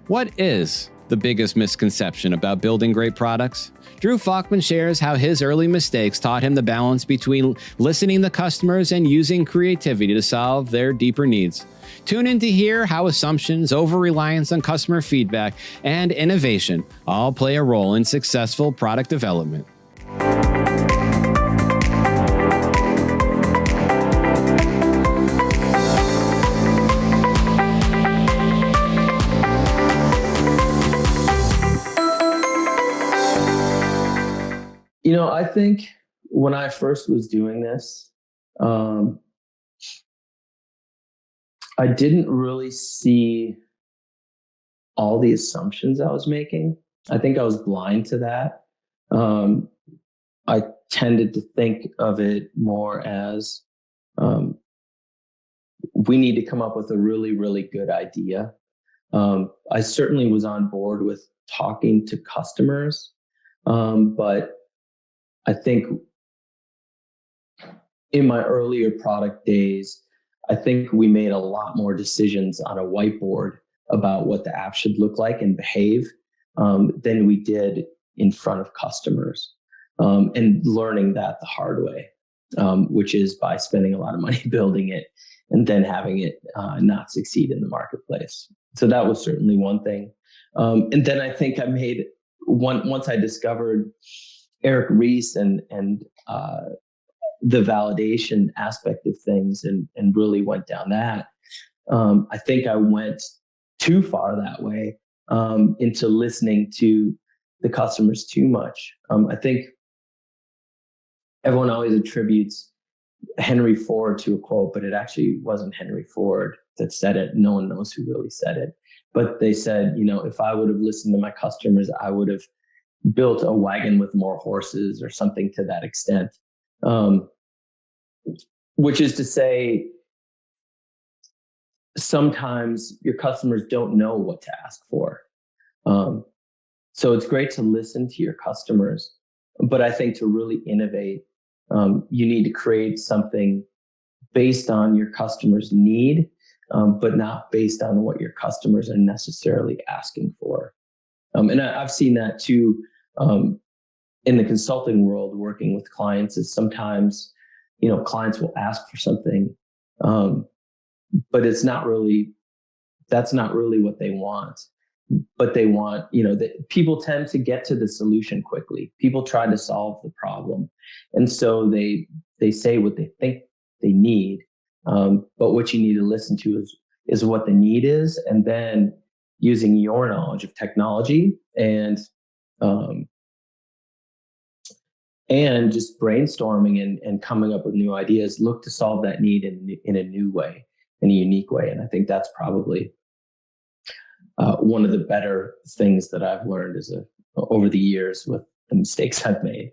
What is the biggest misconception about building great products? Drew Falkman shares how his early mistakes taught him the balance between listening to customers and using creativity to solve their deeper needs. Tune in to hear how assumptions, over-reliance on customer feedback, and innovation all play a role in successful product development. I think when I first was doing this, I didn't really see all the assumptions I was making. I think I was blind to that. I tended to think of it more as we need to come up with a really, really good idea. I certainly was on board with talking to customers, but I think in my earlier product days, I think we made a lot more decisions on a whiteboard about what the app should look like and behave than we did in front of customers, and learning that the hard way, which is by spending a lot of money building it and then having it not succeed in the marketplace. So that was certainly one thing. And then I think I made once I discovered Eric Ries and the validation aspect of things and really went down that. I think I went too far that way into listening to the customers too much. I think everyone always attributes Henry Ford to a quote, but it actually wasn't Henry Ford that said it. No one knows who really said it. But they said, if I would have listened to my customers, I would have built a wagon with more horses or something to that extent. Which is to say, sometimes your customers don't know what to ask for. So it's great to listen to your customers, but I think to really innovate, you need to create something based on your customer's need, but not based on what your customers are necessarily asking for. And I've seen that too in the consulting world, working with clients, is sometimes, clients will ask for something, but that's not really what they want. But they want, that people tend to get to the solution quickly. People try to solve the problem. And so they say what they think they need. But what you need to listen to is what the need is. And then using your knowledge of technology and just brainstorming and coming up with new ideas, look to solve that need in a new way, in a unique way. And I think that's probably one of the better things that I've learned over the years with the mistakes I've made.